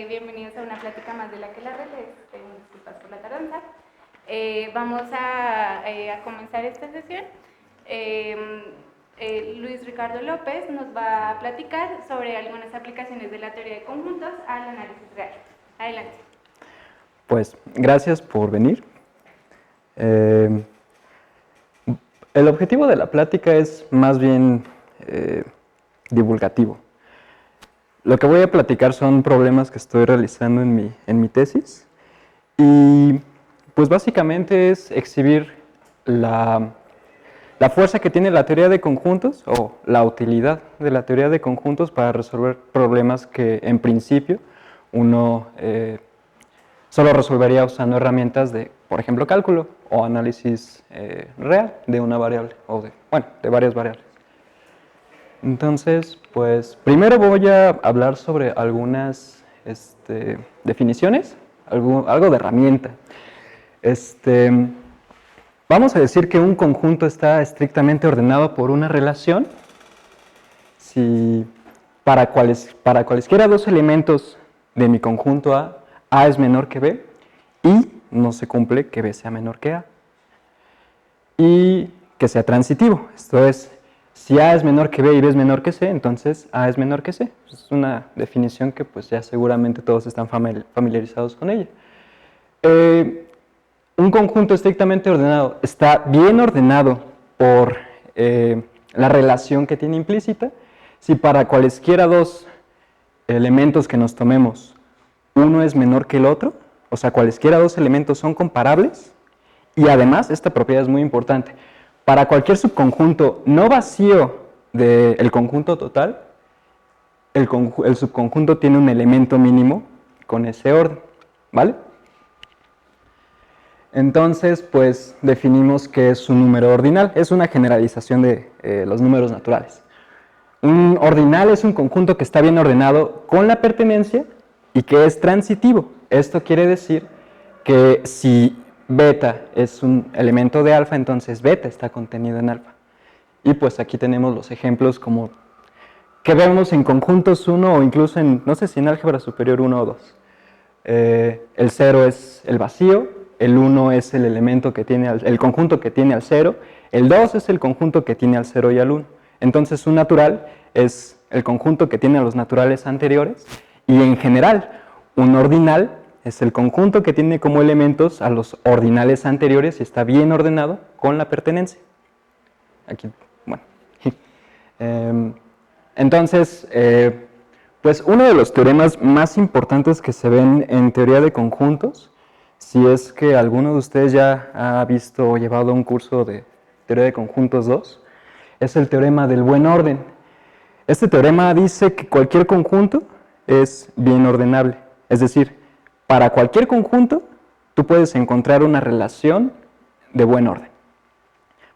Bienvenidos a una plática más de la que la red. Disculpas por la tardanza. Vamos a comenzar esta sesión. Luis Ricardo López nos va a platicar sobre algunas aplicaciones de la teoría de conjuntos al análisis real. Adelante. Pues gracias por venir. El objetivo de la plática es más bien divulgativo. Lo que voy a platicar son problemas que estoy realizando en mi tesis y pues básicamente es exhibir la fuerza que tiene la teoría de conjuntos o la utilidad de la teoría de conjuntos para resolver problemas que en principio uno solo resolvería usando herramientas de, por ejemplo, cálculo o análisis real de una variable o de varias variables. Entonces, pues primero voy a hablar sobre algunas definiciones, algo de herramienta. Vamos a decir que un conjunto está estrictamente ordenado por una relación si para cualesquiera dos elementos de mi conjunto A es menor que B y no se cumple que B sea menor que A. Y que sea transitivo, esto es, si A es menor que B y B es menor que C, entonces A es menor que C. Es una definición que pues ya seguramente todos están familiarizados con ella. Un conjunto estrictamente ordenado está bien ordenado por la relación que tiene implícita si para cualesquiera dos elementos que nos tomemos uno es menor que el otro, o sea, cualesquiera dos elementos son comparables, y además, esta propiedad es muy importante, para cualquier subconjunto no vacío del conjunto total, el subconjunto tiene un elemento mínimo con ese orden, ¿vale? Entonces, pues, definimos que es un número ordinal, es una generalización de los números naturales. Un ordinal es un conjunto que está bien ordenado con la pertenencia y que es transitivo. Esto quiere decir que si beta es un elemento de alfa, entonces beta está contenido en alfa. Y pues aquí tenemos los ejemplos como que vemos en conjuntos 1 o incluso en, no sé si en álgebra superior 1 o 2. El 0 es el vacío, el 1 es el elemento que tiene el conjunto que tiene al 0, el 2 es el conjunto que tiene al 0 y al 1. Entonces un natural es el conjunto que tiene a los naturales anteriores y en general un ordinal es el conjunto que tiene como elementos a los ordinales anteriores y está bien ordenado con la pertenencia. Aquí, bueno. Entonces, pues uno de los teoremas más importantes que se ven en teoría de conjuntos, si es que alguno de ustedes ya ha visto o llevado un curso de teoría de conjuntos 2, es el teorema del buen orden. Este teorema dice que cualquier conjunto es bien ordenable, es decir, para cualquier conjunto tú puedes encontrar una relación de buen orden.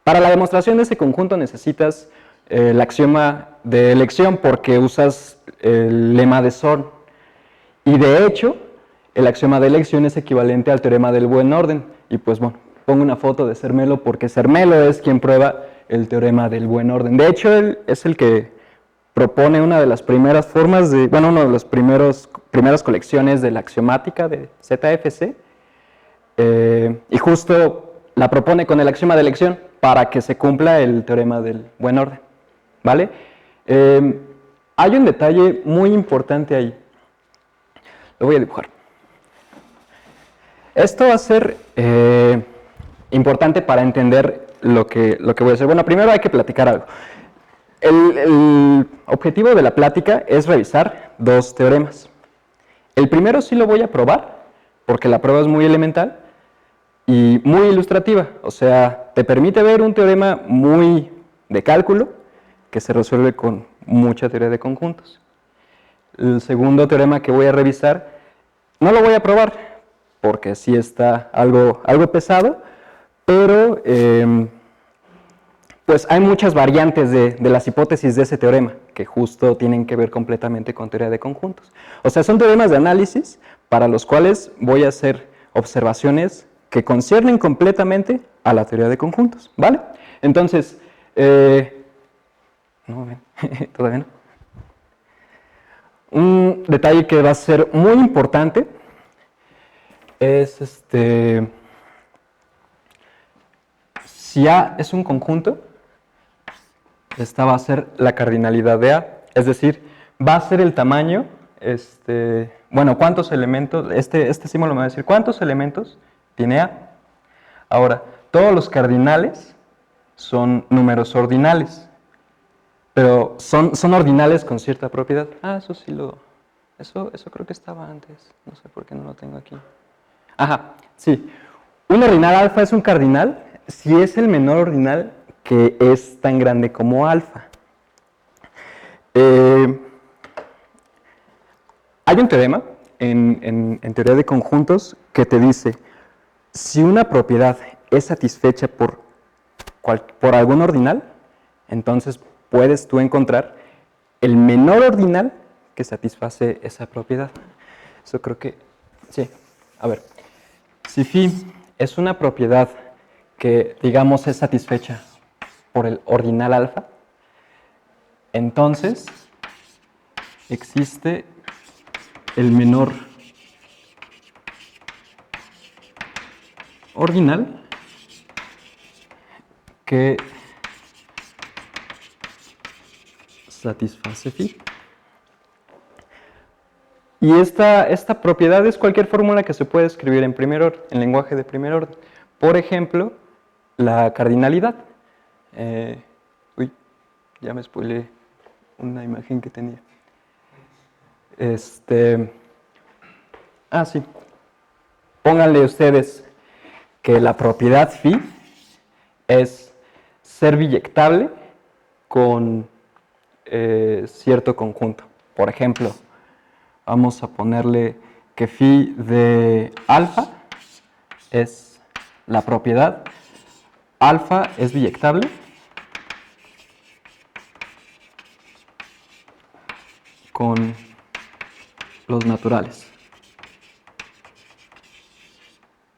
Para la demostración de ese conjunto necesitas el axioma de elección porque usas el lema de Zorn. Y de hecho, el axioma de elección es equivalente al teorema del buen orden. Y pues bueno, pongo una foto de Zermelo porque Zermelo es quien prueba el teorema del buen orden. De hecho, él es el que propone una de las primeras formas de, bueno, una de las primeras colecciones de la axiomática de ZFC, y justo la propone con el axioma de elección para que se cumpla el teorema del buen orden, ¿vale? Hay un detalle muy importante ahí, lo voy a dibujar. Esto va a ser importante para entender lo que voy a hacer. Bueno, primero hay que platicar algo. El objetivo de la plática es revisar dos teoremas. El primero sí lo voy a probar, porque la prueba es muy elemental y muy ilustrativa. O sea, te permite ver un teorema muy de cálculo que se resuelve con mucha teoría de conjuntos. El segundo teorema que voy a revisar no lo voy a probar, porque sí está algo pesado, pero pues hay muchas variantes de las hipótesis de ese teorema que justo tienen que ver completamente con teoría de conjuntos. O sea, son teoremas de análisis para los cuales voy a hacer observaciones que conciernen completamente a la teoría de conjuntos, ¿vale? Entonces, no, todavía no. Un detalle que va a ser muy importante es si A es un conjunto, esta va a ser la cardinalidad de A, es decir, va a ser el tamaño, bueno, cuántos elementos, este símbolo me va a decir cuántos elementos tiene A. Ahora, todos los cardinales son números ordinales, pero son ordinales con cierta propiedad. Eso sí eso creo que estaba antes, no sé por qué no lo tengo aquí. Ajá, sí. Un ordinal alfa es un cardinal si es el menor ordinal que es tan grande como alfa. Hay un teorema en teoría de conjuntos que te dice, si una propiedad es satisfecha por algún ordinal, entonces puedes tú encontrar el menor ordinal que satisface esa propiedad. Eso creo que, sí, a ver, si phi es una propiedad que, digamos, es satisfecha por el ordinal alfa, entonces existe el menor ordinal que satisface phi. Y esta propiedad es cualquier fórmula que se puede escribir en primer orden, en lenguaje de primer orden. Por ejemplo, la cardinalidad. Uy, ya me spoileé una imagen que tenía. Sí. Pónganle ustedes que la propiedad phi es ser biyectable con cierto conjunto. Por ejemplo, vamos a ponerle que phi de alfa es la propiedad alfa es biyectable con los naturales.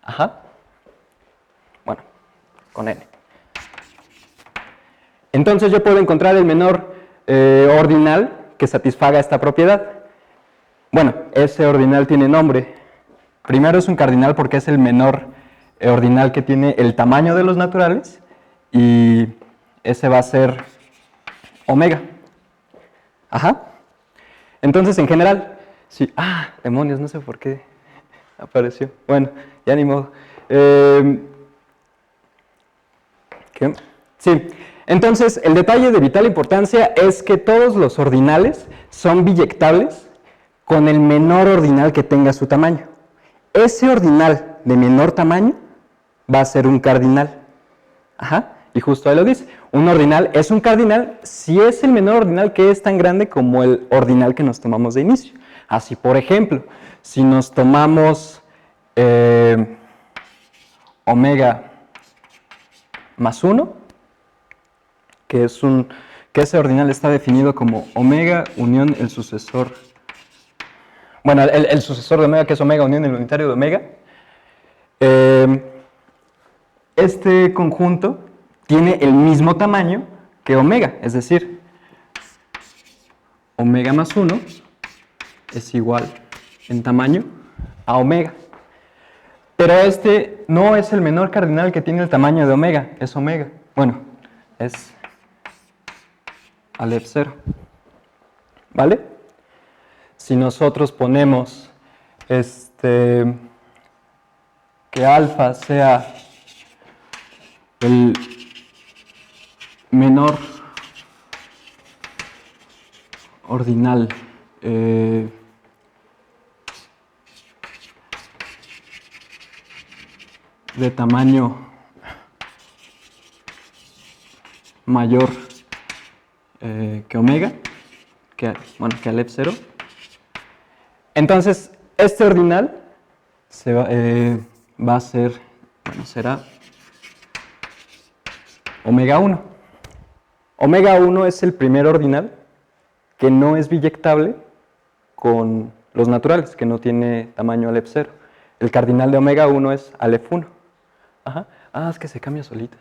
Ajá. Bueno, con n. Entonces yo puedo encontrar el menor ordinal que satisfaga esta propiedad. Bueno, ese ordinal tiene nombre. Primero es un cardinal porque es el menor ordinal que tiene el tamaño de los naturales y ese va a ser omega. Ajá. Entonces, en general, sí. Demonios, no sé por qué apareció. Bueno, ya ni modo. ¿Qué? Sí. Entonces, el detalle de vital importancia es que todos los ordinales son biyectables con el menor ordinal que tenga su tamaño. Ese ordinal de menor tamaño va a ser un cardinal. Ajá. Y justo ahí lo dice. Un ordinal es un cardinal si es el menor ordinal que es tan grande como el ordinal que nos tomamos de inicio. Así, por ejemplo, si nos tomamos omega más 1, que ese ordinal está definido como omega unión el sucesor. Bueno, el sucesor de omega, que es omega unión el unitario de omega. Este conjunto tiene el mismo tamaño que omega, es decir, omega más 1 es igual en tamaño a omega. Pero este no es el menor cardinal que tiene el tamaño de omega, es omega. Bueno, es Aleph 0. ¿Vale? Si nosotros ponemos que alfa sea el menor ordinal de tamaño mayor que omega, que Aleph 0, entonces este ordinal va a ser, será omega 1. Omega 1 es el primer ordinal que no es biyectable con los naturales, que no tiene tamaño Aleph 0. El cardinal de omega 1 es Aleph 1. Ajá. Es que se cambia solita.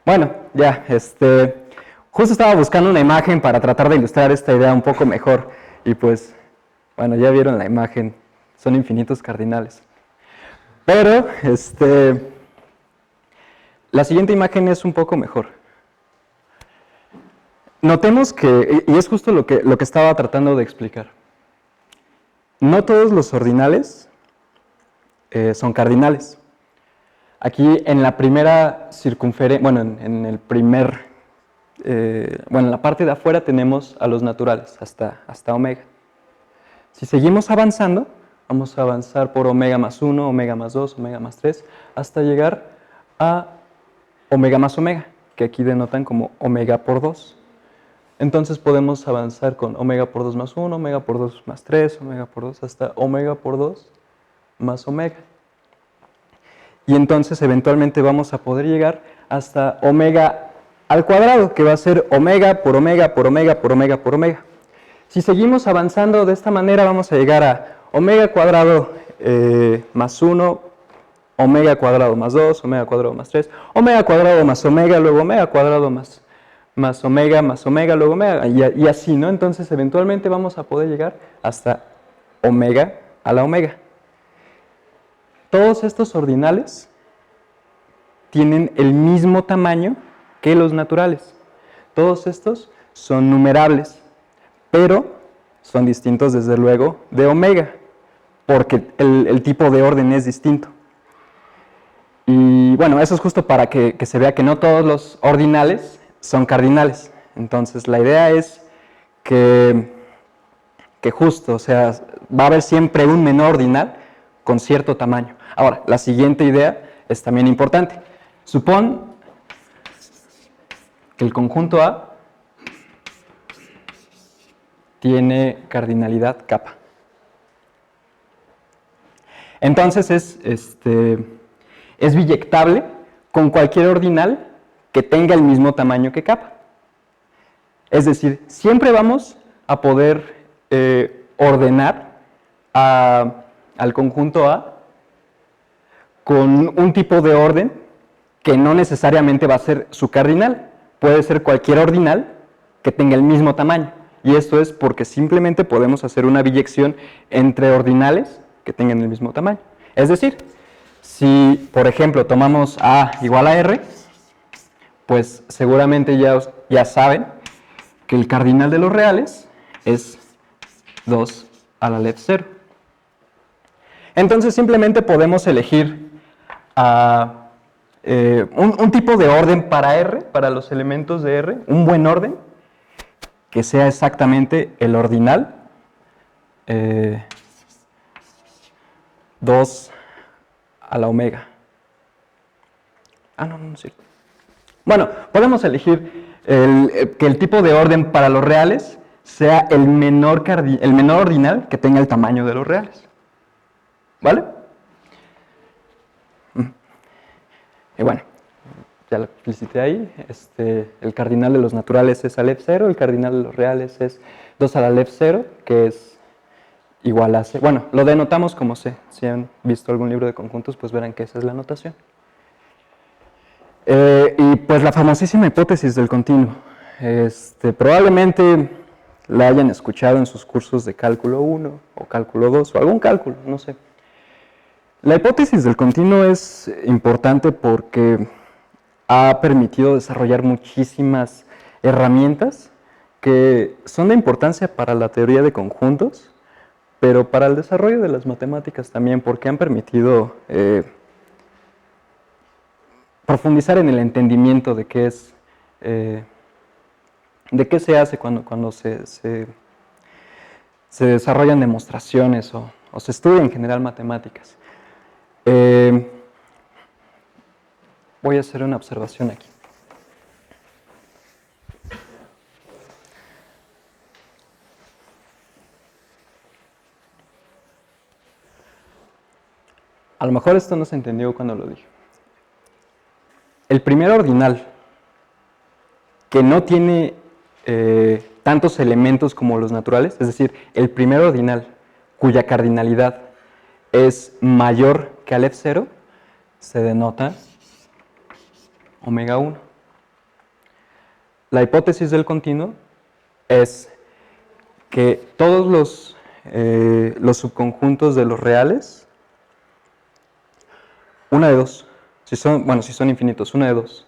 Bueno, ya, justo estaba buscando una imagen para tratar de ilustrar esta idea un poco mejor. Y pues, bueno, ya vieron la imagen, son infinitos cardinales. Pero, la siguiente imagen es un poco mejor. Notemos que, y es justo lo que estaba tratando de explicar, no todos los ordinales son cardinales. Aquí en la primera circunferencia, bueno, en el primer, bueno, en la parte de afuera tenemos a los naturales, hasta omega. Si seguimos avanzando, vamos a avanzar por omega más 1, omega más 2, omega más 3, hasta llegar a omega más omega, que aquí denotan como omega por 2. Entonces podemos avanzar con omega por 2 más 1, omega por 2 más 3, omega por 2, hasta omega por 2 más omega. Y entonces eventualmente vamos a poder llegar hasta omega al cuadrado, que va a ser omega por omega por omega por omega por omega. Si seguimos avanzando de esta manera, vamos a llegar a omega cuadrado más 1, omega cuadrado más 2, omega cuadrado más 3, omega cuadrado más omega, luego omega cuadrado más omega, luego omega, y así, ¿no? Entonces, eventualmente vamos a poder llegar hasta omega a la omega. Todos estos ordinales tienen el mismo tamaño que los naturales. Todos estos son numerables, pero son distintos desde luego de omega, porque el tipo de orden es distinto. Y bueno, eso es justo para que se vea que no todos los ordinales son cardinales. Entonces la idea es que justo, o sea, va a haber siempre un menor ordinal con cierto tamaño. Ahora, la siguiente idea es también importante. Supón que el conjunto A tiene cardinalidad kappa. Entonces es biyectable con cualquier ordinal que tenga el mismo tamaño que kappa. Es decir, siempre vamos a poder ordenar al conjunto A con un tipo de orden que no necesariamente va a ser su cardinal. Puede ser cualquier ordinal que tenga el mismo tamaño. Y esto es porque simplemente podemos hacer una biyección entre ordinales que tengan el mismo tamaño. Es decir, si por ejemplo tomamos A igual a R, pues seguramente ya saben que el cardinal de los reales es 2 a la left 0. Entonces simplemente podemos elegir un tipo de orden para R, para los elementos de R, un buen orden, que sea exactamente el ordinal 2 a la omega. No es cierto. Bueno, podemos elegir que el tipo de orden para los reales sea el menor ordinal que tenga el tamaño de los reales. ¿Vale? Y bueno, ya lo explicité ahí. El cardinal de los naturales es a left 0, el cardinal de los reales es 2 a la left 0, que es igual a C. Bueno, lo denotamos como C. Si han visto algún libro de conjuntos, pues verán que esa es la notación. Y pues la famosísima hipótesis del continuo. Probablemente la hayan escuchado en sus cursos de cálculo 1 o cálculo 2 o algún cálculo, no sé. La hipótesis del continuo es importante porque ha permitido desarrollar muchísimas herramientas que son de importancia para la teoría de conjuntos, pero para el desarrollo de las matemáticas también, porque han permitido profundizar en el entendimiento de qué es, de qué se hace cuando se desarrollan demostraciones o se estudia en general matemáticas. Voy a hacer una observación aquí. A lo mejor esto no se entendió cuando lo dije. El primer ordinal que no tiene tantos elementos como los naturales, es decir, el primer ordinal cuya cardinalidad es mayor que al F0, se denota omega 1. La hipótesis del continuo es que todos los subconjuntos de los reales, una de dos, si son infinitos, una de dos,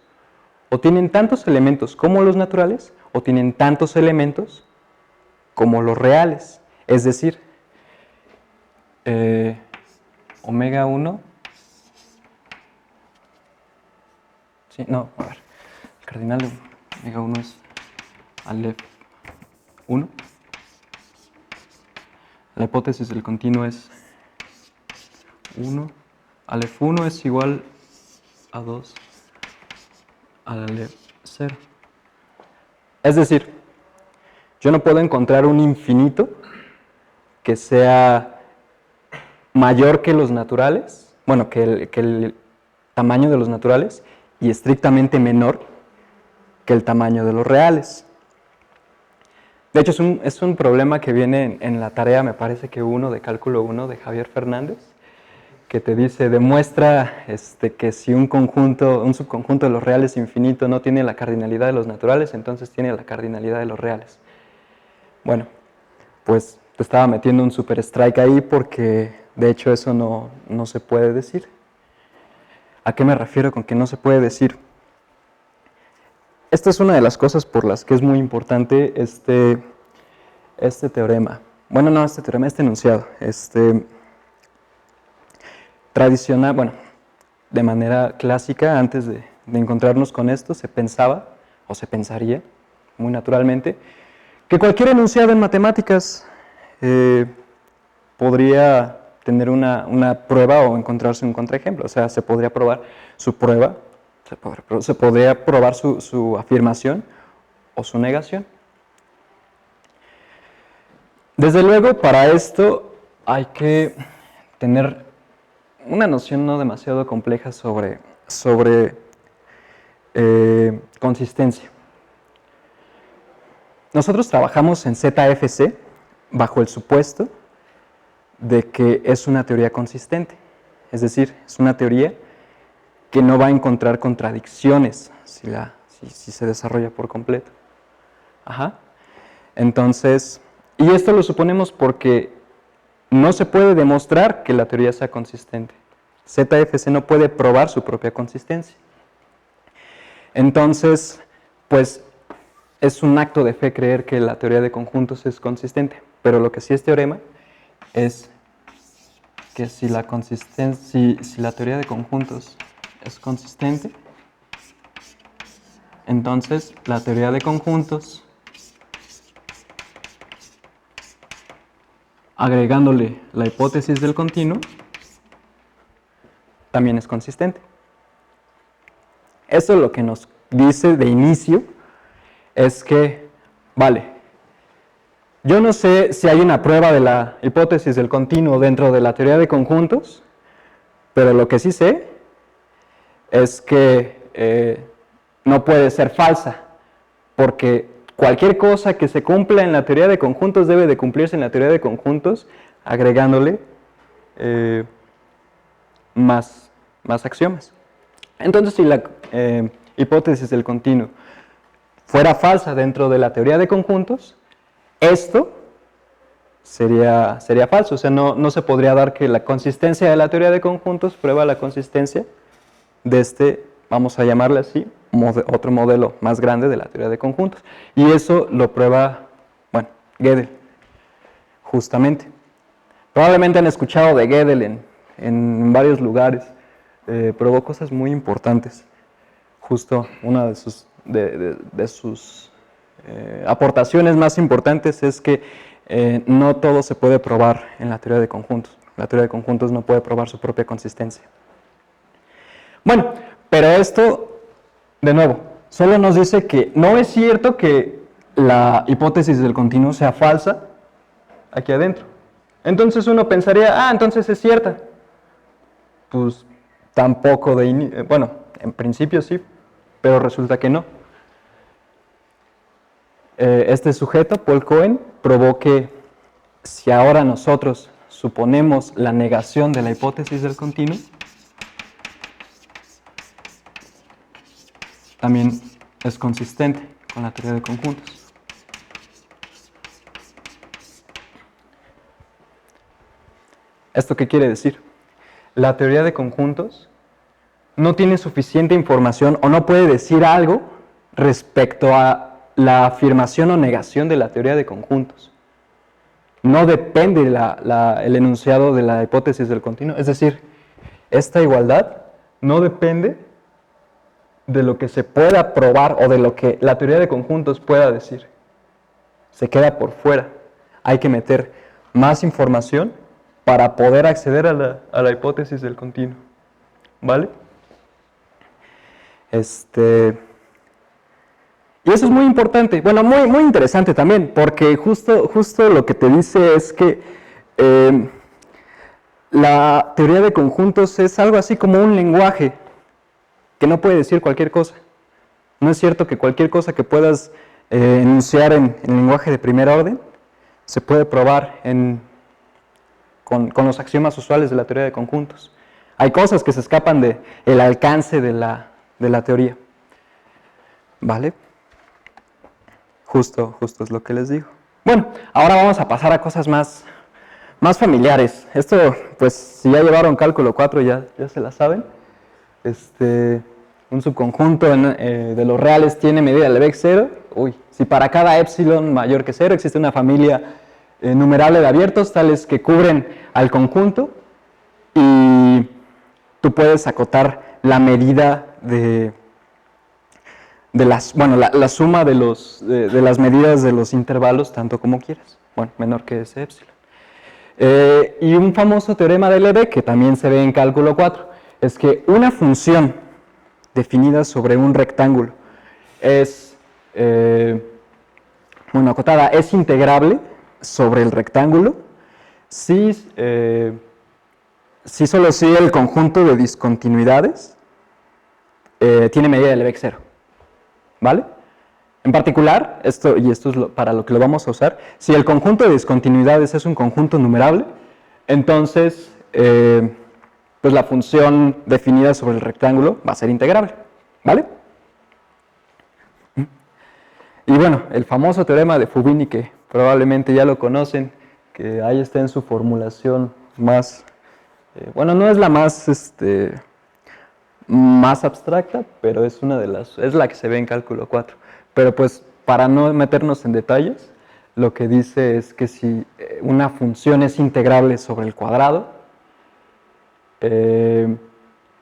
o tienen tantos elementos como los naturales, o tienen tantos elementos como los reales. Es decir, omega 1, sí, no, a ver, el cardinal de omega 1 es Aleph 1. La hipótesis del continuo es 1. Aleph 1 es igual a 2 al Aleph 0. Es decir, yo no puedo encontrar un infinito que sea mayor que los naturales, bueno, que el tamaño de los naturales, y estrictamente menor que el tamaño de los reales. De hecho, es un problema que viene en la tarea, me parece que de cálculo 1 de Javier Fernández, que te dice, demuestra que si un subconjunto de los reales infinito no tiene la cardinalidad de los naturales, entonces tiene la cardinalidad de los reales. Bueno, pues te estaba metiendo un super strike ahí porque de hecho eso no se puede decir. ¿A qué me refiero con que no se puede decir? Esta es una de las cosas por las que es muy importante este teorema. Bueno, no este teorema, este enunciado. Tradicional, bueno, de manera clásica, antes de encontrarnos con esto, se pensaba, o se pensaría, muy naturalmente, que cualquier enunciado en matemáticas podría tener una prueba o encontrarse un contraejemplo. O sea, se podría probar su prueba, se podría probar su afirmación o su negación. Desde luego, para esto hay que tener una noción no demasiado compleja sobre consistencia. Nosotros trabajamos en ZFC bajo el supuesto de que es una teoría consistente, es decir, es una teoría que no va a encontrar contradicciones si se desarrolla por completo. Ajá. Entonces, y esto lo suponemos porque no se puede demostrar que la teoría sea consistente. ZFC no puede probar su propia consistencia. Entonces, pues es un acto de fe creer que la teoría de conjuntos es consistente, pero lo que sí es teorema es que si la teoría de conjuntos es consistente, entonces la teoría de conjuntos, agregándole la hipótesis del continuo, también es consistente. Esto lo que nos dice de inicio es que, vale, yo no sé si hay una prueba de la hipótesis del continuo dentro de la teoría de conjuntos, pero lo que sí sé es que no puede ser falsa, porque cualquier cosa que se cumpla en la teoría de conjuntos debe de cumplirse en la teoría de conjuntos agregándole más axiomas. Entonces, si la hipótesis del continuo fuera falsa dentro de la teoría de conjuntos, esto sería falso. O sea, no se podría dar que la consistencia de la teoría de conjuntos prueba la consistencia de vamos a llamarle así, otro modelo más grande de la teoría de conjuntos. Y eso lo prueba, bueno, Gödel, justamente. Probablemente han escuchado de Gödel en varios lugares. Probó cosas muy importantes. Justo una de sus aportaciones más importantes es que no todo se puede probar en la teoría de conjuntos. La teoría de conjuntos no puede probar su propia consistencia. Bueno, pero esto, de nuevo, solo nos dice que no es cierto que la hipótesis del continuo sea falsa aquí adentro. Entonces uno pensaría, entonces es cierta. Pues tampoco bueno, en principio sí, pero resulta que no. Este sujeto, Paul Cohen, probó que si ahora nosotros suponemos la negación de la hipótesis del continuo, también es consistente con la teoría de conjuntos. ¿Esto qué quiere decir? La teoría de conjuntos no tiene suficiente información o no puede decir algo respecto a la afirmación o negación de la teoría de conjuntos. No depende el enunciado de la hipótesis del continuo. Es decir, esta igualdad no depende de lo que se pueda probar o de lo que la teoría de conjuntos pueda decir. Se queda por fuera. Hay que meter más información para poder acceder a la hipótesis del continuo. ¿Vale? Y eso es muy importante, bueno, muy interesante también, porque justo lo que te dice es que la teoría de conjuntos es algo así como un lenguaje que no puede decir cualquier cosa. No es cierto que cualquier cosa que puedas enunciar en lenguaje de primer orden se puede probar con los axiomas usuales de la teoría de conjuntos. Hay cosas que se escapan del alcance de la teoría. ¿Vale? Justo es lo que les digo. Bueno, ahora vamos a pasar a cosas más familiares. Esto, pues, si ya llevaron cálculo 4, ya se la saben. Un subconjunto de los reales tiene medida de Lebesgue 0. Si para cada epsilon mayor que 0 existe una familia numerable de abiertos, tales que cubren al conjunto, y tú puedes acotar la medida la suma de las medidas de los intervalos tanto como quieras, menor que ese epsilon. Y un famoso teorema de Lebesgue, que también se ve en cálculo 4, es que una función definida sobre un rectángulo es, acotada, es integrable sobre el rectángulo si solo si el conjunto de discontinuidades tiene medida de Lebesgue 0. ¿Vale? En particular, esto es para lo que lo vamos a usar, si el conjunto de discontinuidades es un conjunto numerable, entonces pues la función definida sobre el rectángulo va a ser integrable. ¿Vale? Y bueno, el famoso teorema de Fubini, que probablemente ya lo conocen, que ahí está en su formulación más, no es la más abstracta, pero es es la que se ve en cálculo 4. Pero pues para no meternos en detalles, lo que dice es que si una función es integrable sobre el cuadrado,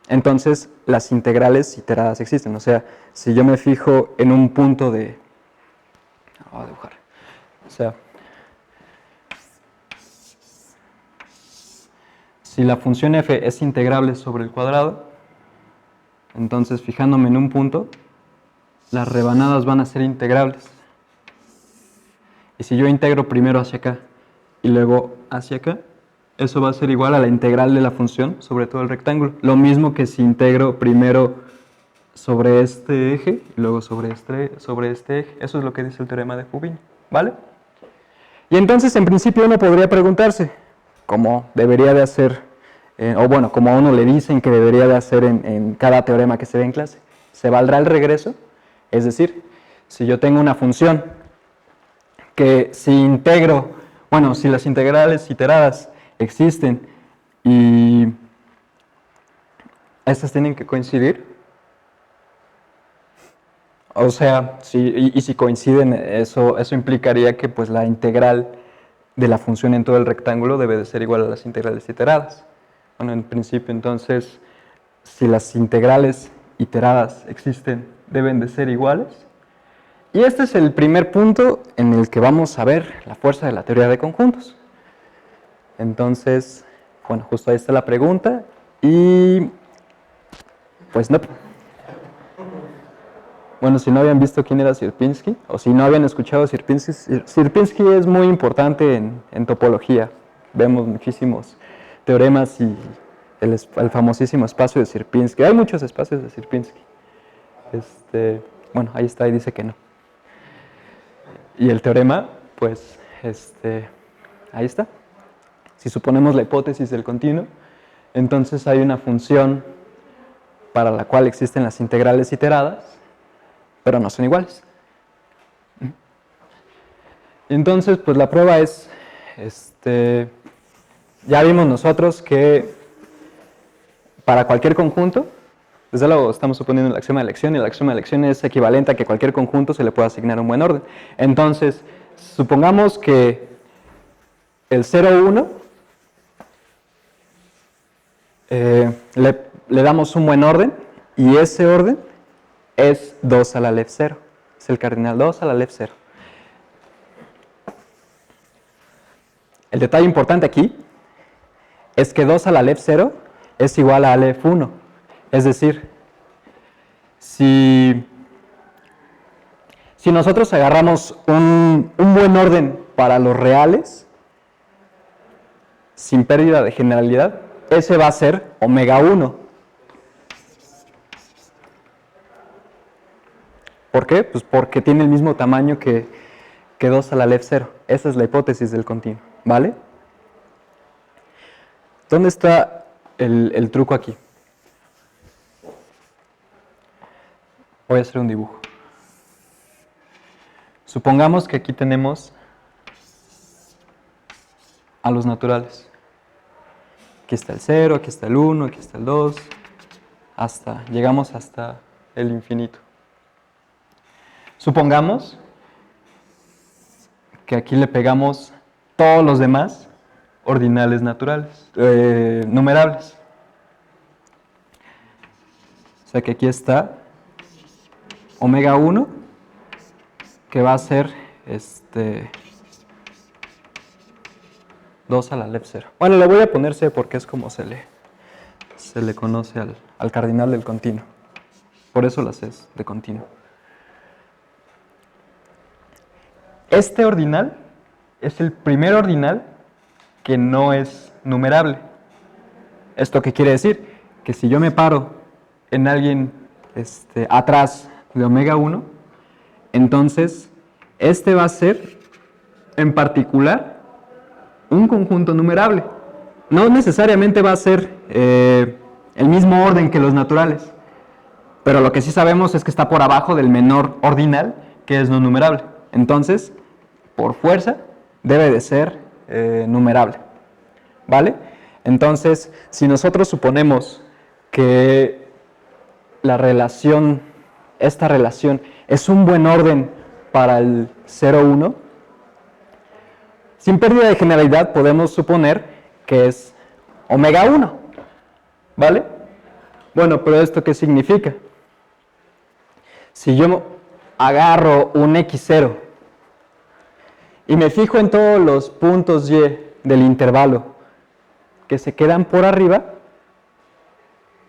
entonces las integrales iteradas existen. O sea, si yo me fijo en un punto voy a dibujar. O sea, si la función f es integrable sobre el cuadrado, entonces, fijándome en un punto, las rebanadas van a ser integrables. Y si yo integro primero hacia acá y luego hacia acá, eso va a ser igual a la integral de la función sobre todo el rectángulo. Lo mismo que si integro primero sobre este eje y luego sobre este eje. Eso es lo que dice el teorema de Fubini. ¿Vale? Y entonces, en principio, uno podría preguntarse, ¿cómo debería de hacer? Como a uno le dicen que debería de hacer en cada teorema que se ve en clase, ¿se valdrá el regreso? Es decir, si yo tengo una función que si las integrales iteradas existen y estas tienen que coincidir, o sea, si coinciden, eso implicaría que pues la integral de la función en todo el rectángulo debe de ser igual a las integrales iteradas. En principio, entonces, si las integrales iteradas existen, deben de ser iguales. Y este es el primer punto en el que vamos a ver la fuerza de la teoría de conjuntos. Entonces, justo ahí está la pregunta. Y, pues no. Si no habían visto quién era Sierpinski, o si no habían escuchado a Sierpinski, Sierpinski es muy importante en topología. Vemos muchísimos teoremas y el famosísimo espacio de Sierpinski. Hay muchos espacios de Sierpinski. Ahí está y dice que no. Y el teorema, pues, ahí está. Si suponemos la hipótesis del continuo, entonces hay una función para la cual existen las integrales iteradas, pero no son iguales. Y entonces, pues la prueba es, ya vimos nosotros que para cualquier conjunto, desde luego estamos suponiendo el axioma de elección, y el axioma de elección es equivalente a que cualquier conjunto se le pueda asignar un buen orden. Entonces, supongamos que el 0, 1 le damos un buen orden, y ese orden es 2 a la left 0. Es el cardinal 2 a la left 0. El detalle importante aquí es que 2 a la left 0 es igual a left 1. Es decir, si nosotros agarramos un buen orden para los reales, sin pérdida de generalidad, ese va a ser omega 1. ¿Por qué? Pues porque tiene el mismo tamaño que 2 a la left 0. Esa es la hipótesis del continuo, ¿vale? ¿Dónde está el truco aquí? Voy a hacer un dibujo. Supongamos que aquí tenemos a los naturales. Aquí está el 0, aquí está el 1, aquí está el 2, llegamos hasta el infinito. Supongamos que aquí le pegamos todos los demás ordinales naturales, numerables. O sea que aquí está omega 1, que va a ser 2 a la left 0. Bueno, le voy a poner C porque es como se le conoce al cardinal del continuo. Por eso la C es de continuo. Este ordinal es el primer ordinal que no es numerable. ¿Esto qué quiere decir? Que si yo me paro en alguien atrás de omega 1, entonces este va a ser en particular un conjunto numerable. No necesariamente va a ser el mismo orden que los naturales, pero lo que sí sabemos es que está por abajo del menor ordinal, que es no numerable. Entonces, por fuerza, debe de ser numerable, ¿vale? Entonces, si nosotros suponemos que esta relación es un buen orden para el 0, 1, sin pérdida de generalidad podemos suponer que es omega 1, ¿vale? Bueno, pero ¿esto qué significa? Si yo agarro un x0 y me fijo en todos los puntos y del intervalo que se quedan por arriba,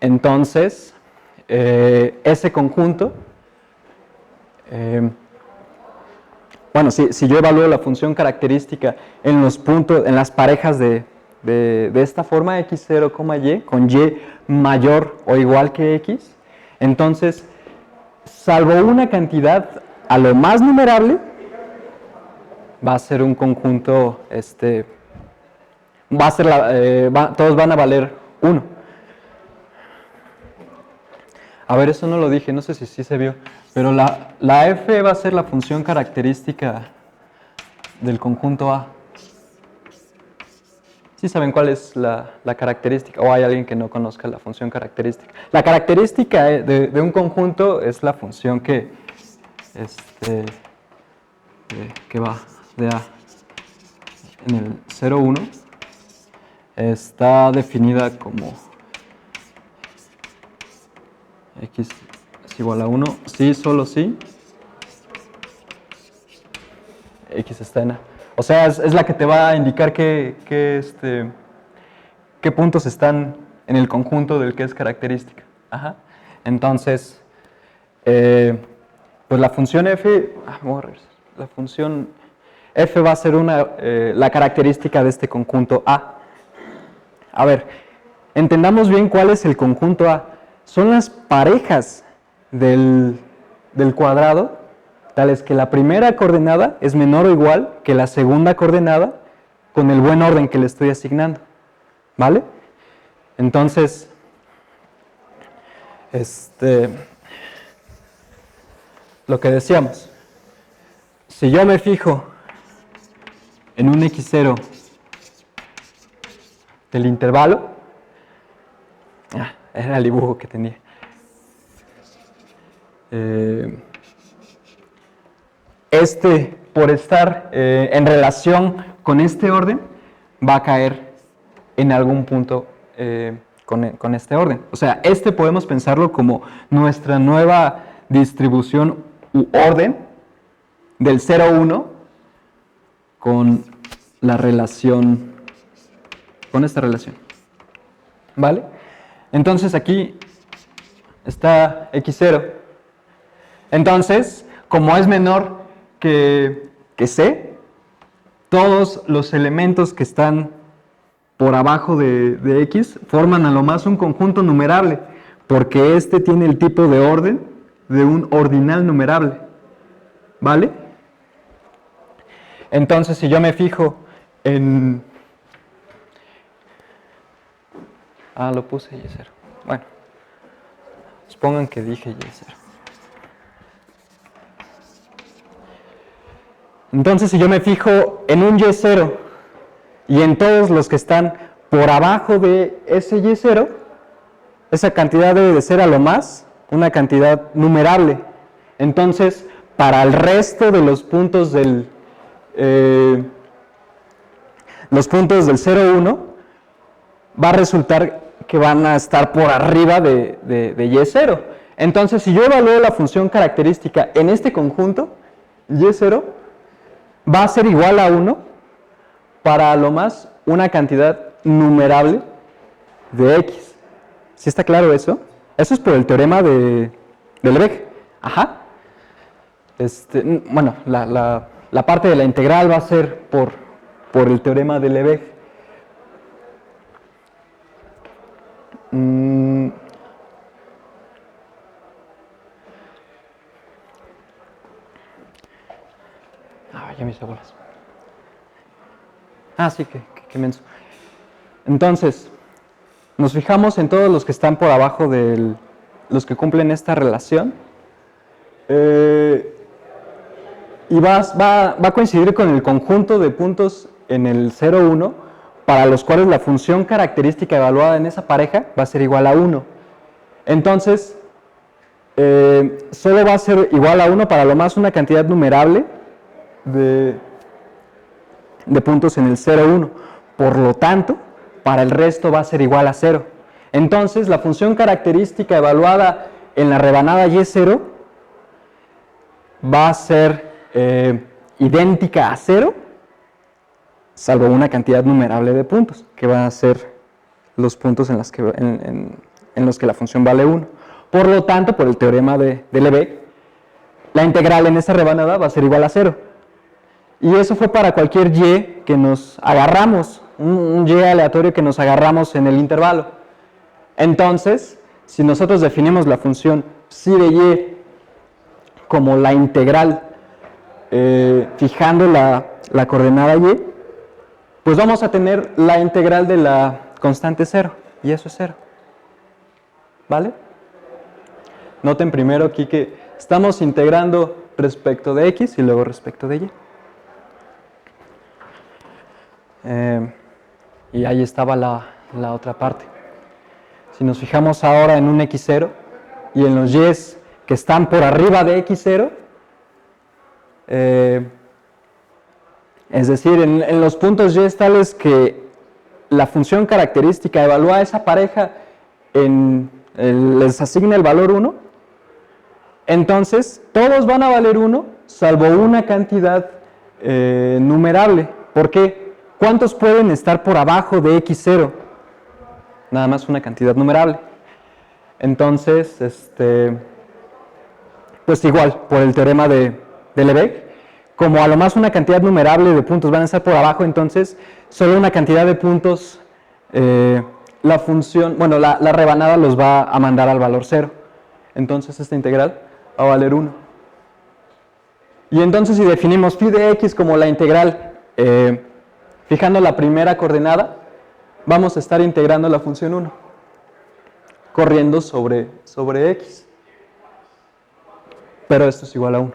entonces ese conjunto, bueno, si yo evalúo la función característica en los puntos, en las parejas de esta forma, x0, y, con y mayor o igual que x, entonces, salvo una cantidad a lo más numerable, va a ser un conjunto, todos van a valer 1. A ver, eso no lo dije, no sé si sí se vio, pero la f va a ser la función característica del conjunto A. ¿Sí saben cuál es la característica? ¿O hay alguien que no conozca la función característica? La característica de un conjunto es la función que va de A en el 0, 1. Está definida como x es igual a 1, sí, solo sí, x está en A. O sea, es la que te va a indicar qué puntos están en el conjunto del que es característica. Ajá. Entonces, pues la función f, la función f va a ser la característica de este conjunto A. A ver, entendamos bien cuál es el conjunto A. Son las parejas del cuadrado, tales que la primera coordenada es menor o igual que la segunda coordenada con el buen orden que le estoy asignando, ¿vale? Entonces, lo que decíamos, si yo me fijo en un x0 del intervalo. Era el dibujo que tenía. Por estar en relación con este orden, va a caer en algún punto con este orden. O sea, podemos pensarlo como nuestra nueva distribución u orden del 0, 1 con la relación, con esta relación. ¿Vale? Entonces aquí está x0. Entonces, como es menor que c, todos los elementos que están por abajo de x forman a lo más un conjunto numerable, porque este tiene el tipo de orden de un ordinal numerable. ¿Vale? Entonces, si yo me fijo en... lo puse y0. Bueno, supongan que dije y0. Entonces, si yo me fijo en un y0 y en todos los que están por abajo de ese y0, esa cantidad debe de ser a lo más una cantidad numerable. Entonces, para el resto de los puntos del 0, 1, va a resultar que van a estar por arriba de y0. Entonces, si yo evalúo la función característica en este conjunto, y0 va a ser igual a 1 para a lo más una cantidad numerable de x. ¿Sí está claro eso? Eso es por el teorema de Lebesgue. Ajá. Bueno, la parte de la integral va a ser por el teorema de Lebesgue. Ya mis abuelas. Sí, qué menso. Entonces, nos fijamos en todos los que están por abajo de los que cumplen esta relación. Y va a coincidir con el conjunto de puntos en el 0, 1, para los cuales la función característica evaluada en esa pareja va a ser igual a 1. Entonces, solo va a ser igual a 1 para lo más una cantidad numerable de puntos en el 0, 1. Por lo tanto, para el resto va a ser igual a 0. Entonces, la función característica evaluada en la rebanada y0 va a ser idéntica a 0, salvo una cantidad numerable de puntos, que van a ser los puntos en los que la función vale 1. Por lo tanto, por el teorema de Lebesgue, la integral en esa rebanada va a ser igual a 0. Y eso fue para cualquier y que nos agarramos, un y aleatorio que nos agarramos en el intervalo. Entonces, si nosotros definimos la función psi de y como la integral fijando la coordenada y, pues vamos a tener la integral de la constante 0, y eso es 0. ¿Vale? Noten primero aquí que estamos integrando respecto de x y luego respecto de y. Y ahí estaba la otra parte. Si nos fijamos ahora en un x0 y en los y's que están por arriba de x0, es decir, en los puntos y tales que la función característica evalúa esa pareja, les asigna el valor 1, entonces todos van a valer 1, salvo una cantidad numerable. ¿Por qué? ¿Cuántos pueden estar por abajo de x0? Nada más una cantidad numerable. Entonces, pues igual, por el teorema de Lebesgue, como a lo más una cantidad numerable de puntos van a estar por abajo, entonces solo una cantidad de puntos, la función, bueno, la rebanada los va a mandar al valor 0. Entonces esta integral va a valer 1. Y entonces si definimos phi de x como la integral, fijando la primera coordenada, vamos a estar integrando la función 1, corriendo sobre x. Pero esto es igual a 1.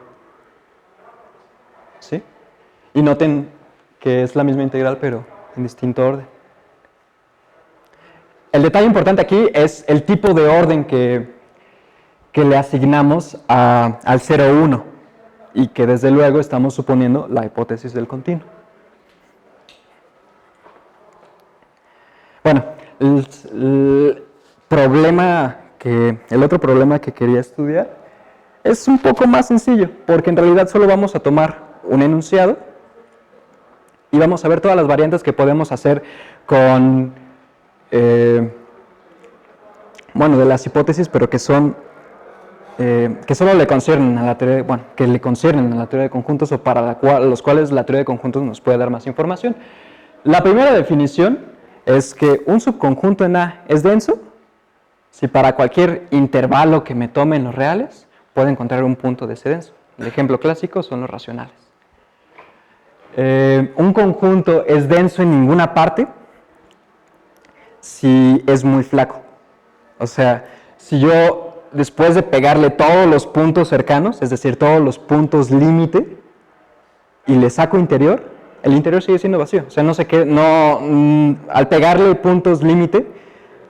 ¿Sí? Y noten que es la misma integral, pero en distinto orden. el detalle importante aquí es el tipo de orden que le asignamos al 0,1 y que desde luego estamos suponiendo la hipótesis del continuo. Bueno, el otro problema que quería estudiar es un poco más sencillo, porque en realidad solo vamos a tomar un enunciado y vamos a ver todas las variantes que podemos hacer con, bueno, de las hipótesis, pero que son, que solo le conciernen a la teoría, bueno, que le conciernen a la teoría de conjuntos o para los cuales la teoría de conjuntos nos puede dar más información. La primera definición es que un subconjunto en A es denso si para cualquier intervalo que me tome en los reales puedo encontrar un punto de ese denso. El ejemplo clásico son los racionales. Un conjunto es denso en ninguna parte si es muy flaco. O sea, si yo después de pegarle todos los puntos cercanos, es decir, todos los puntos límite, y le saco interior, el interior sigue siendo vacío. O sea, no sé qué, al pegarle puntos límite,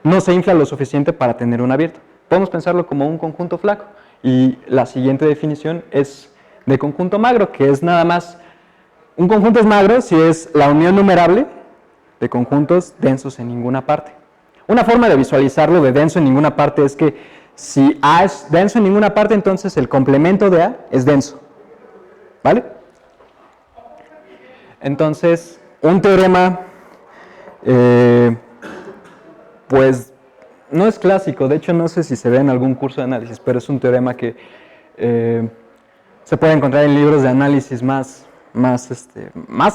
no se infla lo suficiente para tener un abierto. Podemos pensarlo como un conjunto flaco. Y la siguiente definición es de conjunto magro, que es nada más, un conjunto es magro si es la unión numerable de conjuntos densos en ninguna parte. Una forma de visualizarlo de denso en ninguna parte es que si A es denso en ninguna parte, entonces el complemento de A es denso. ¿Vale? Entonces, un teorema, pues, no es clásico, de hecho no sé si se ve en algún curso de análisis, pero es un teorema que se puede encontrar en libros de análisis más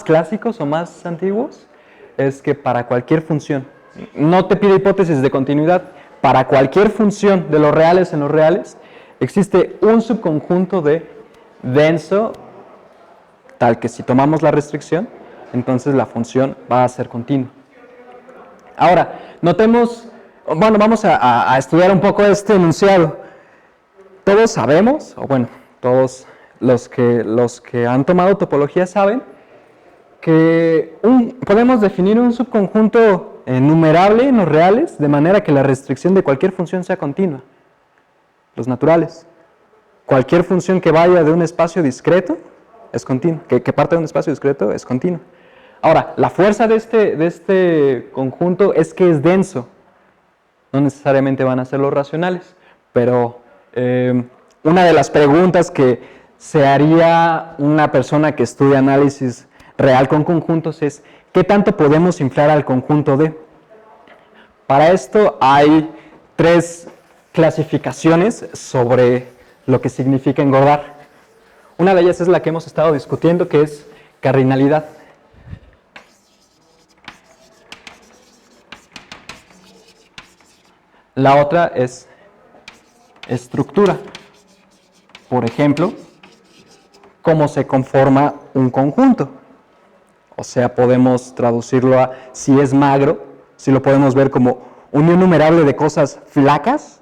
clásicos o más antiguos, es que para cualquier función, no te pide hipótesis de continuidad, para cualquier función de los reales en los reales, existe un subconjunto de denso, tal que si tomamos la restricción, entonces la función va a ser continua. Ahora, notemos, bueno, vamos a estudiar un poco este enunciado. Todos sabemos, o bueno, todos los que han tomado topología saben que podemos definir un subconjunto numerable en los reales de manera que la restricción de cualquier función sea continua. Los naturales. Cualquier función que vaya de un espacio discreto es continua, que parte de un espacio discreto es continua. Ahora, la fuerza de este conjunto es que es denso. No necesariamente van a ser los racionales, pero una de las preguntas que se haría una persona que estudia análisis real con conjuntos es ¿qué tanto podemos inflar al conjunto D? Para esto hay 3 clasificaciones sobre lo que significa engordar. Una de ellas es la que hemos estado discutiendo, que es cardinalidad. La otra es estructura. Por ejemplo, cómo se conforma un conjunto. O sea, podemos traducirlo a si es magro, si lo podemos ver como unión numerable de cosas flacas,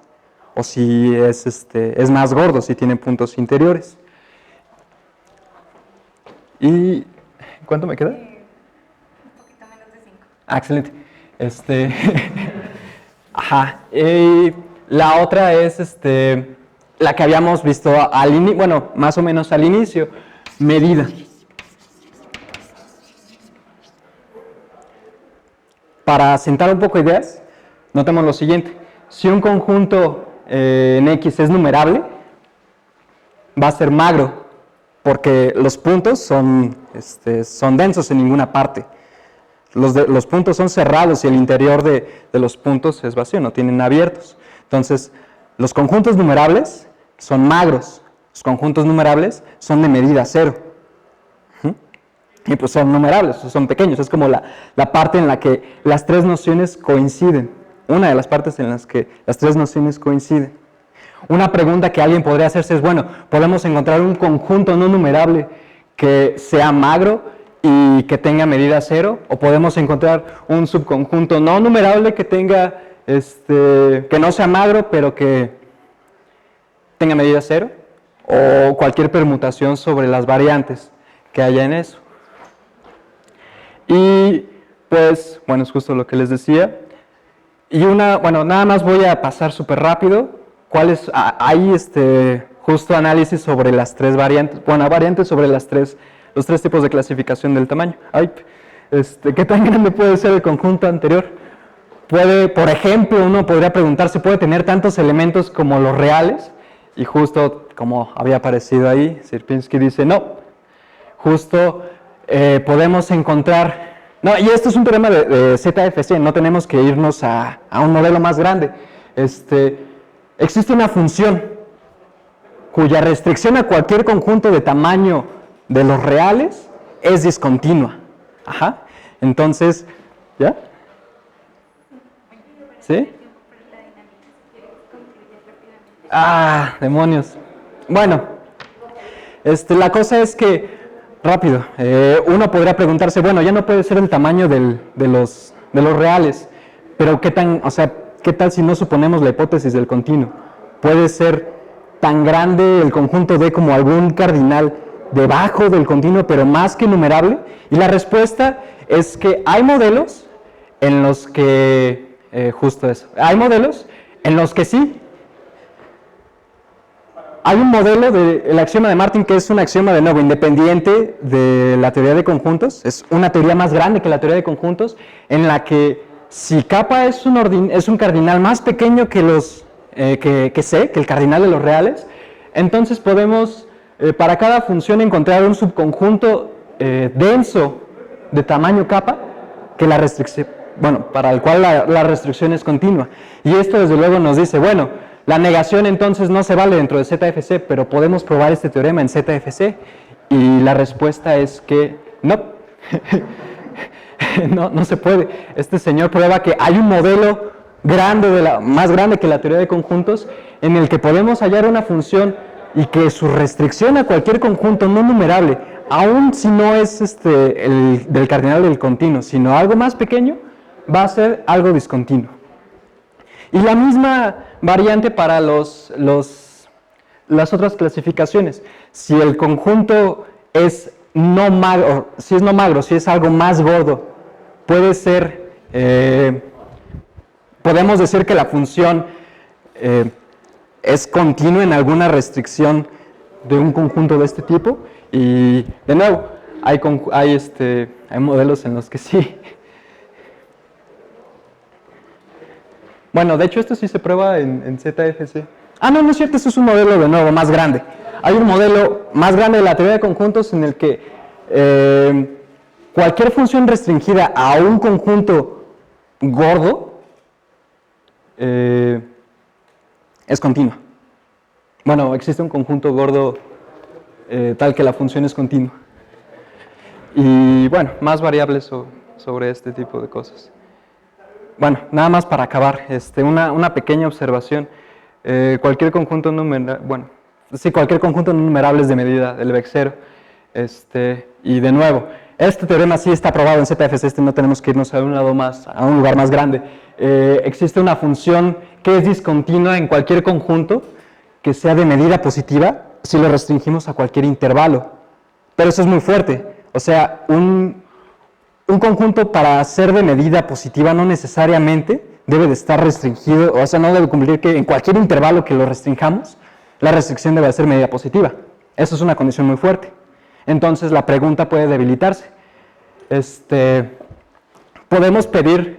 o si es más gordo, si tiene puntos interiores. ¿Y cuánto me queda? Un poquito menos de 5. Ah, excelente. Ajá. La otra es la que habíamos visto bueno, más o menos al inicio, medida. Para sentar un poco ideas, notemos lo siguiente. Si un conjunto en X es numerable, va a ser magro, porque los puntos son densos en ninguna parte. Los puntos son cerrados y el interior de los puntos es vacío, no tienen abiertos. Entonces, los conjuntos numerables son magros, los conjuntos numerables son de medida 0. Y pues son numerables, son pequeños, es como la parte en la que las 3 nociones coinciden. Una de las partes en las que las 3 nociones coinciden. Una pregunta que alguien podría hacerse es, bueno, ¿podemos encontrar un conjunto no numerable que sea magro y que tenga medida 0? ¿O podemos encontrar un subconjunto no numerable que tenga, que no sea magro, pero que tenga medida 0? O cualquier permutación sobre las variantes que haya en eso. Y pues, bueno, es justo lo que les decía. Y bueno, nada más voy a pasar súper rápido. Hay justo análisis sobre las tres variantes, bueno, variantes sobre los tres tipos de clasificación del tamaño. ¿Qué tan grande puede ser el conjunto anterior? Por ejemplo, uno podría preguntarse, ¿puede tener tantos elementos como los reales? Y justo como había aparecido ahí, Sierpinski dice no. Justo podemos encontrar... No, y esto es un teorema de ZFC, no tenemos que irnos a un modelo más grande. Existe una función cuya restricción a cualquier conjunto de tamaño de los reales es discontinua. Ajá. Entonces, ¿ya? ¿Sí? Ah, demonios. Bueno, la cosa es que, rápido, uno podría preguntarse, bueno, ya no puede ser el tamaño de los reales, pero ¿qué tal si no suponemos la hipótesis del continuo? ¿Puede ser tan grande el conjunto D como algún cardinal debajo del continuo, pero más que numerable? Y la respuesta es que hay modelos en los que, justo eso, hay modelos en los que sí. Hay un modelo del axioma de Martin que es un axioma de nuevo independiente de la teoría de conjuntos, es una teoría más grande que la teoría de conjuntos, en la que si kappa es un cardinal más pequeño que C, que el cardinal de los reales, entonces podemos para cada función encontrar un subconjunto denso de tamaño kappa que la restricción, bueno, para el cual la restricción es continua. Y esto desde luego nos dice, bueno, la negación entonces no se vale dentro de ZFC, pero podemos probar este teorema en ZFC. Y la respuesta es que no. No se puede. Este señor prueba que hay un modelo más grande que la teoría de conjuntos en el que podemos hallar una función y que su restricción a cualquier conjunto no numerable, aun si no es el del cardinal del continuo, sino algo más pequeño, va a ser algo discontinuo. Y la misma variante para las otras clasificaciones. Si el conjunto es no magro, si es algo más gordo, podemos decir que la función es continua en alguna restricción de un conjunto de este tipo. Y de nuevo, hay modelos en los que sí. Bueno, de hecho esto sí se prueba en ZFC. Ah, no es cierto, eso es un modelo de nuevo más grande. Hay un modelo más grande de la teoría de conjuntos en el que cualquier función restringida a un conjunto gordo es continua. Bueno, existe un conjunto gordo tal que la función es continua. Y bueno, más variables sobre este tipo de cosas. Bueno, nada más para acabar, una pequeña observación. Cualquier conjunto numerable, cualquier conjunto numerable es de medida del vectero. Y de nuevo, este teorema sí está probado en ZFC, no tenemos que irnos a un lugar más grande. Existe una función que es discontinua en cualquier conjunto que sea de medida positiva si lo restringimos a cualquier intervalo. Pero eso es muy fuerte. O sea, un conjunto para ser de medida positiva no necesariamente debe de estar restringido, o sea, no debe cumplir que en cualquier intervalo que lo restringamos, la restricción debe ser medida positiva. Eso es una condición muy fuerte. Entonces la pregunta puede debilitarse. Podemos pedir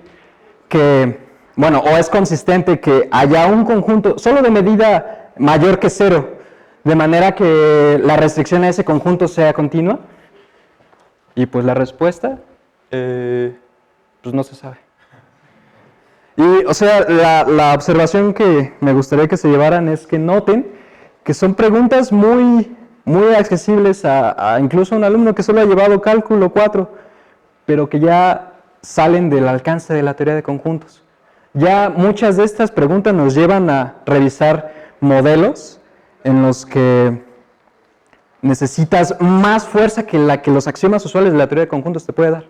que, bueno, o es consistente que haya un conjunto solo de medida mayor que 0, de manera que la restricción a ese conjunto sea continua. Y pues la respuesta, pues no se sabe. Y, o sea, la observación que me gustaría que se llevaran es que noten que son preguntas muy accesibles a incluso a un alumno que solo ha llevado cálculo 4, pero que ya salen del alcance de la teoría de conjuntos. Ya muchas de estas preguntas nos llevan a revisar modelos en los que necesitas más fuerza que la que los axiomas usuales de la teoría de conjuntos te puede dar.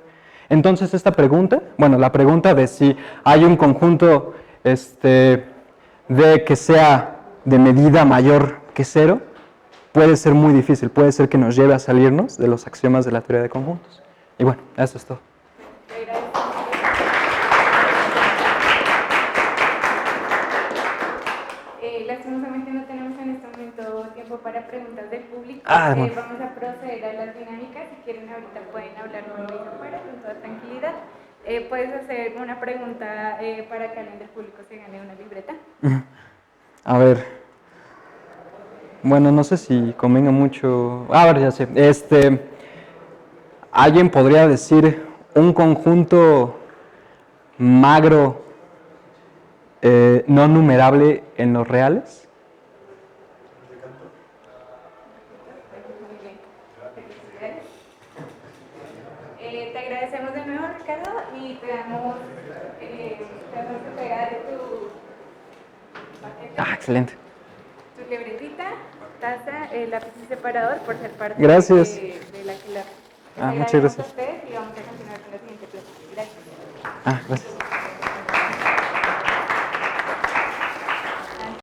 Entonces esta pregunta, bueno, la pregunta de si hay un conjunto de que sea de medida mayor que 0, puede ser muy difícil, puede ser que nos lleve a salirnos de los axiomas de la teoría de conjuntos. Y bueno, eso es todo. preguntas del público. Bueno. Vamos a proceder a las dinámicas. Si quieren, ahorita pueden hablar con Luis afuera con toda tranquilidad. Puedes hacer una pregunta para que alguien del público se gane una libreta. A ver. Bueno, no sé si convenga mucho. A ver, ya sé. ¿Alguien podría decir un conjunto magro no numerable en los reales? Muy bien. Felicidades. Te agradecemos de nuevo, Ricardo, y te damos que pegar tu paquete, Excelente. tu libretita, taza, lápiz y separador por ser parte Gracias. de la clase. Les Muchas agradecemos gracias. a ustedes y vamos a continuar con la siguiente clase. Gracias. Gracias.